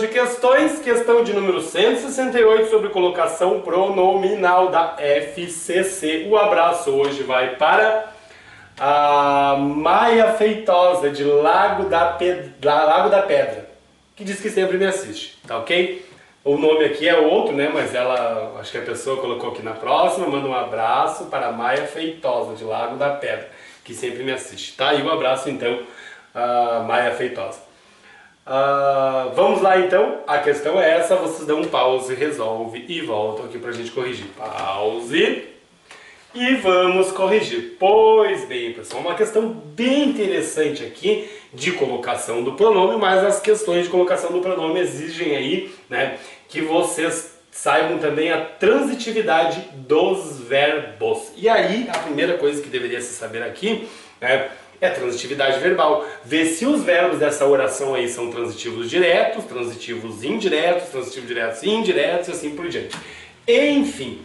de questões, questão de número 168 sobre colocação pronominal da FCC. O abraço hoje vai para a Maia Feitosa, de Lago da Pedra, que diz que sempre me assiste, tá ok? O nome aqui é outro, né, mas ela, acho que a pessoa colocou aqui na próxima, manda um abraço para a Maia Feitosa, de Lago da Pedra, que sempre me assiste. Tá aí o abraço então, a Maia Feitosa. Vamos lá então, a questão é essa, vocês dão um pause, resolve e voltam aqui pra gente corrigir. Pause e vamos corrigir. Pois bem, pessoal, uma questão bem interessante aqui de colocação do pronome, mas as questões de colocação do pronome exigem aí, né, que vocês saibam também a transitividade dos verbos. E aí, a primeira coisa que deveria se saber aqui, né, é transitividade verbal. Ver se os verbos dessa oração aí são transitivos diretos, transitivos indiretos, transitivos diretos e indiretos e assim por diante. Enfim,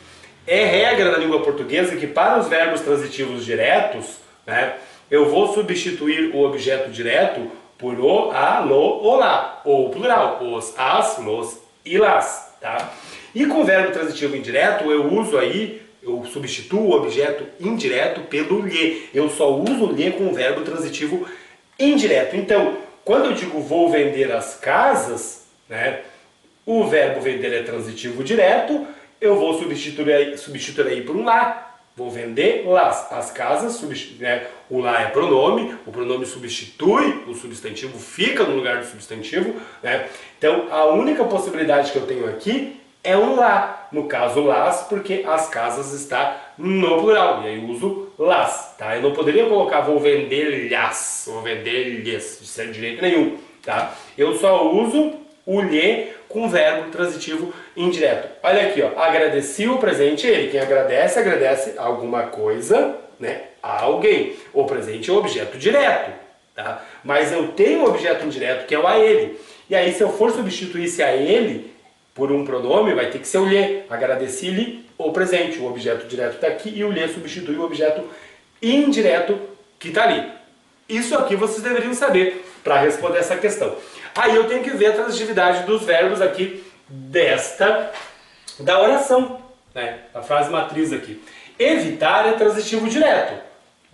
é regra na língua portuguesa que para os verbos transitivos diretos, né, eu vou substituir o objeto direto por o, a, lo, olá, ou plural, os, as, los e las, tá? E com o verbo transitivo indireto eu substituo o objeto indireto pelo lhe. Eu só uso lhe com o verbo transitivo indireto. Então, quando eu digo vou vender as casas, né, o verbo vender é transitivo direto, eu vou substituir aí por um lá. Vou vender las. As casas, né, o lá é pronome, o pronome substitui, o substantivo fica no lugar do substantivo, né? Então, a única possibilidade que eu tenho aqui é um lá, no caso las, porque as casas está no plural, e aí eu uso las, tá? Eu não poderia colocar vou vender-lhes, vou vender-lhes, sem direito nenhum, tá? Eu só uso o lhe com verbo transitivo indireto. Olha aqui, ó, agradeci o presente a ele. Quem agradece, agradece alguma coisa, né, a alguém. O presente é o objeto direto, tá? Mas eu tenho um objeto indireto que é o a ele. E aí se eu for substituir esse a ele por um pronome, vai ter que ser o lhe. Agradeci-lhe o presente. O objeto direto está aqui e o lhe substitui o objeto indireto que está ali. Isso aqui vocês deveriam saber para responder essa questão. Aí eu tenho que ver a transitividade dos verbos aqui da oração, né? A frase matriz aqui. Evitar é transitivo direto.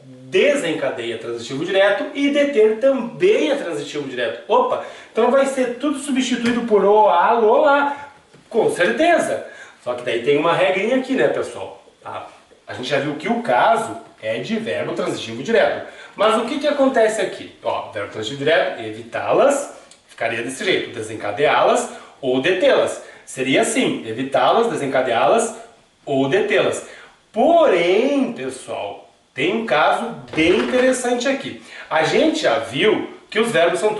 Desencadeia é transitivo direto e deter também é transitivo direto. Opa, então vai ser tudo substituído por o, a, lo, lá. Com certeza. Só que daí tem uma regrinha aqui, né, pessoal? Tá? A gente já viu que o caso é de verbo transitivo direto. Mas o que acontece aqui? Ó, verbo transitivo direto, evitá-las, ficaria desse jeito, desencadeá-las ou detê-las. Seria assim, evitá-las, desencadeá-las ou detê-las. Porém, pessoal, tem um caso bem interessante aqui. A gente já viu que os verbos são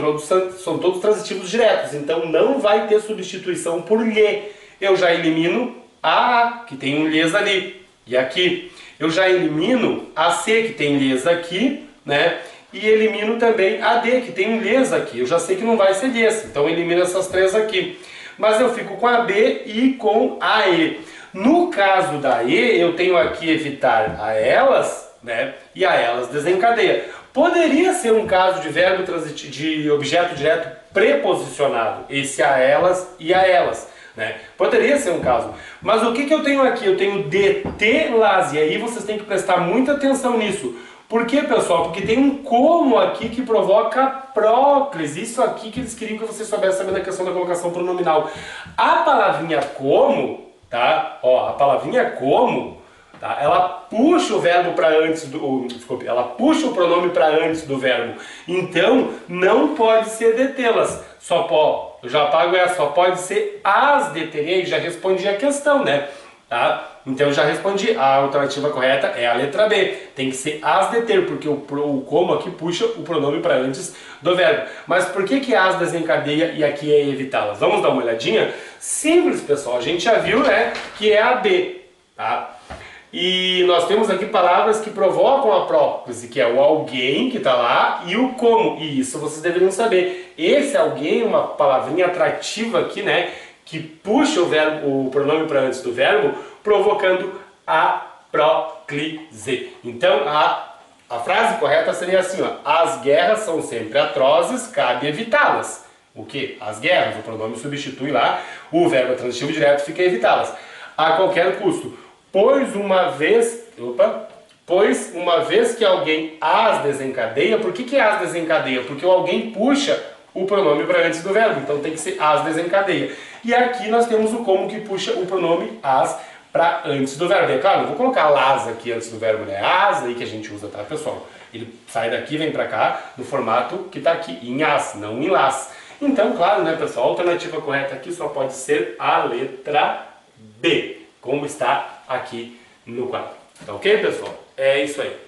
todos transitivos diretos, então não vai ter substituição por lhe. Eu já elimino a, que tem um lhes ali, e aqui. Eu já elimino a C, que tem lhes aqui, né? E elimino também a D, que tem um lhes aqui. Eu já sei que não vai ser lhes, então eu elimino essas três aqui. Mas eu fico com a B e com a E. No caso da E, eu tenho aqui evitar a elas, né? E a elas desencadeia. Poderia ser um caso de verbo de objeto direto preposicionado, esse a elas e a elas, né? Poderia ser um caso. Mas o que eu tenho aqui? Eu tenho detê-las, e aí vocês têm que prestar muita atenção nisso. Por quê, pessoal? Porque tem um como aqui que provoca próclise. Isso aqui que eles queriam que você soubesse saber na questão da colocação pronominal. A palavrinha como, tá? Ó, a palavrinha como, tá? Ela puxa o verbo para antes do... Desculpe, ela puxa o pronome para antes do verbo. Então, não pode ser detê-las. Eu já apago essa. Só pode ser as deterei. Já respondi a questão, né? Tá? Então eu já respondi, a alternativa correta é a letra B. Tem que ser as deter, porque o como aqui puxa o pronome para antes do verbo. Mas por que as desencadeia e aqui é evitá-las? Vamos dar uma olhadinha? Simples, pessoal. A gente já viu, né, que é a B. Tá? E nós temos aqui palavras que provocam a próclise, que é o alguém, que está lá, e o como. E isso vocês deveriam saber. Esse alguém, uma palavrinha atrativa aqui, né, que puxa o pronome para antes do verbo, provocando a próclise. Então, a frase correta seria assim, ó, as guerras são sempre atrozes, cabe evitá-las. o quê? As guerras. O pronome substitui lá o verbo transitivo direto, fica evitá-las. A qualquer custo. Pois uma vez que alguém as desencadeia, por que as desencadeia? Porque o alguém puxa o pronome para antes do verbo, então tem que ser as desencadeia. E aqui nós temos o como que puxa o pronome as para antes do verbo. É claro, eu vou colocar las aqui antes do verbo, né? As aí que a gente usa, tá, pessoal? Ele sai daqui e vem para cá no formato que está aqui, em as, não em las. Então, claro, né, pessoal, a alternativa correta aqui só pode ser a letra B, como está aqui no quadro. Tá ok, pessoal? É isso aí.